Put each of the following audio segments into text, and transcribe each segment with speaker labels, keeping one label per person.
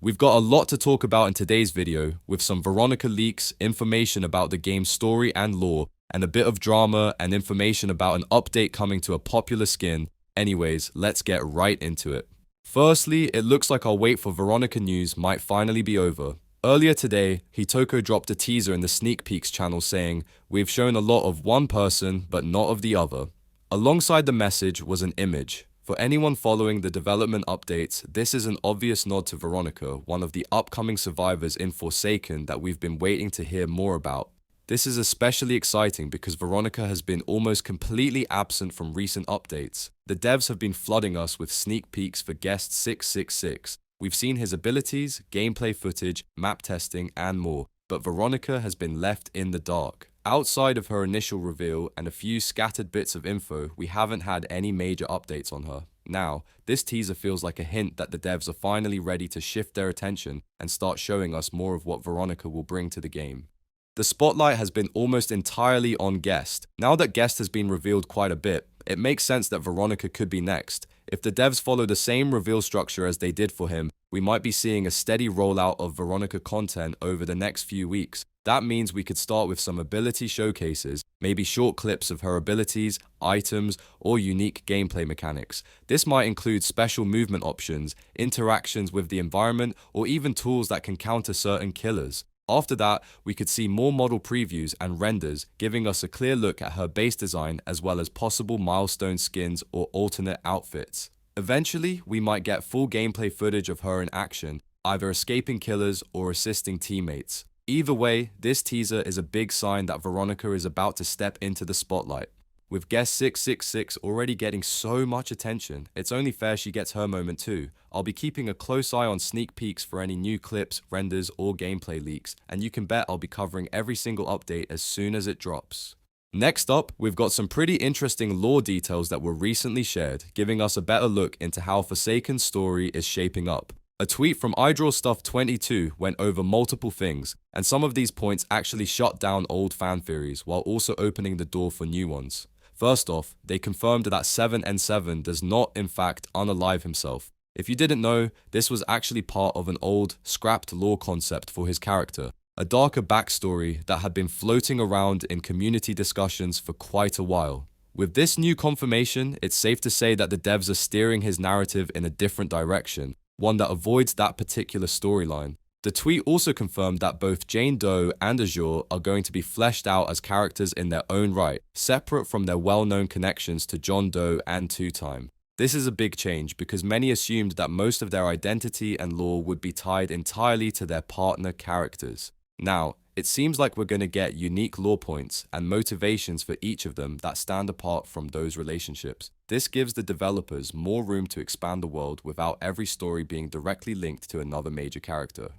Speaker 1: We've got a lot to talk about in today's video, with some Veronica leaks, information about the game's story and lore, and a bit of drama and information about an update coming to a popular skin. Anyways, let's get right into it. Firstly, it looks like our wait for Veronica news might finally be over. Earlier today, Hitoko dropped a teaser in the Sneak Peeks channel saying, "We've shown a lot of one person, but not of the other." Alongside the message was an image. For anyone following the development updates, this is an obvious nod to Veronica, one of the upcoming survivors in Forsaken that we've been waiting to hear more about. This is especially exciting because Veronica has been almost completely absent from recent updates. The devs have been flooding us with sneak peeks for Guest 666. We've seen his abilities, gameplay footage, map testing, and more, but Veronica has been left in the dark. Outside of her initial reveal and a few scattered bits of info, we haven't had any major updates on her. Now, this teaser feels like a hint that the devs are finally ready to shift their attention and start showing us more of what Veronica will bring to the game. The spotlight has been almost entirely on Guest. Now that Guest has been revealed quite a bit, it makes sense that Veronica could be next. If the devs follow the same reveal structure as they did for him, we might be seeing a steady rollout of Veronica content over the next few weeks. That means we could start with some ability showcases, maybe short clips of her abilities, items, or unique gameplay mechanics. This might include special movement options, interactions with the environment, or even tools that can counter certain killers. After that, we could see more model previews and renders, giving us a clear look at her base design as well as possible milestone skins or alternate outfits. Eventually, we might get full gameplay footage of her in action, either escaping killers or assisting teammates. Either way, this teaser is a big sign that Veronica is about to step into the spotlight. With Guest 666 already getting so much attention, it's only fair she gets her moment too. I'll be keeping a close eye on sneak peeks for any new clips, renders, or gameplay leaks, and you can bet I'll be covering every single update as soon as it drops. Next up, we've got some pretty interesting lore details that were recently shared, giving us a better look into how Forsaken's story is shaping up. A tweet from iDrawStuff22 went over multiple things, and some of these points actually shut down old fan theories while also opening the door for new ones. First off, they confirmed that 7N7 does not in fact unalive himself. If you didn't know, this was actually part of an old, scrapped lore concept for his character, a darker backstory that had been floating around in community discussions for quite a while. With this new confirmation, it's safe to say that the devs are steering his narrative in a different direction, one that avoids that particular storyline. The tweet also confirmed that both Jane Doe and Azure are going to be fleshed out as characters in their own right, separate from their well-known connections to John Doe and Two Time. This is a big change because many assumed that most of their identity and lore would be tied entirely to their partner characters. Now, it seems like we're going to get unique lore points and motivations for each of them that stand apart from those relationships. This gives the developers more room to expand the world without every story being directly linked to another major character.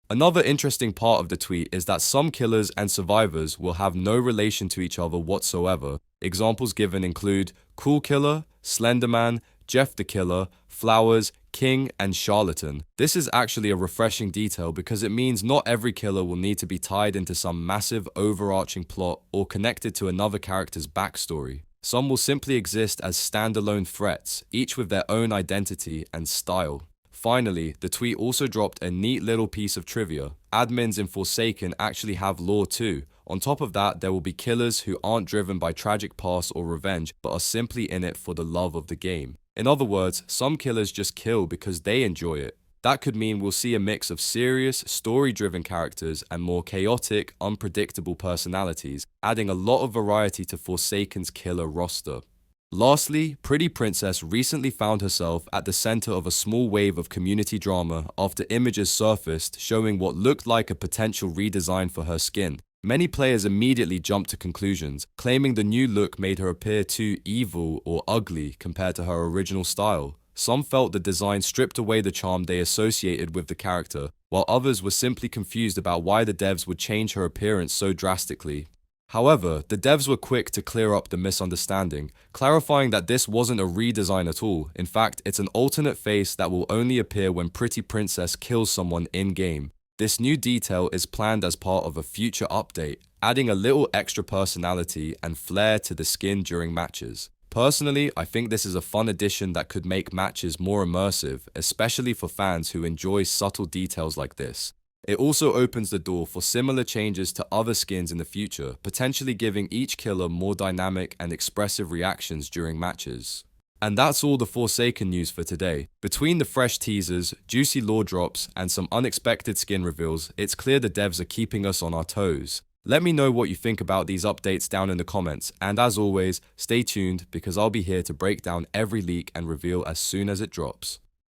Speaker 1: Another interesting part of the tweet is that some killers and survivors will have no relation to each other whatsoever. Examples given include Cool Killer, Slenderman, Jeff the Killer, Flowers, King, and Charlatan. This is actually a refreshing detail because it means not every killer will need to be tied into some massive overarching plot or connected to another character's backstory. Some will simply exist as standalone threats, each with their own identity and style. Finally, the tweet also dropped a neat little piece of trivia. Admins in Forsaken actually have lore too. On top of that, there will be killers who aren't driven by tragic past or revenge, but are simply in it for the love of the game. In other words, some killers just kill because they enjoy it. That could mean we'll see a mix of serious, story-driven characters and more chaotic, unpredictable personalities, adding a lot of variety to Forsaken's killer roster. Lastly, Pretty Princess recently found herself at the center of a small wave of community drama after images surfaced showing what looked like a potential redesign for her skin. Many players immediately jumped to conclusions, claiming the new look made her appear too evil or ugly compared to her original style. Some felt the design stripped away the charm they associated with the character, while others were simply confused about why the devs would change her appearance so drastically. However, the devs were quick to clear up the misunderstanding, clarifying that this wasn't a redesign at all. In fact, it's an alternate face that will only appear when Pretty Princess kills someone in-game. This new detail is planned as part of a future update, adding a little extra personality and flair to the skin during matches. Personally, I think this is a fun addition that could make matches more immersive, especially for fans who enjoy subtle details like this. It also opens the door for similar changes to other skins in the future, potentially giving each killer more dynamic and expressive reactions during matches. And that's all the Forsaken news for today. Between the fresh teasers, juicy lore drops, and some unexpected skin reveals, it's clear the devs are keeping us on our toes. Let me know what you think about these updates down in the comments, and as always, stay tuned because I'll be here to break down every leak and reveal as soon as it drops.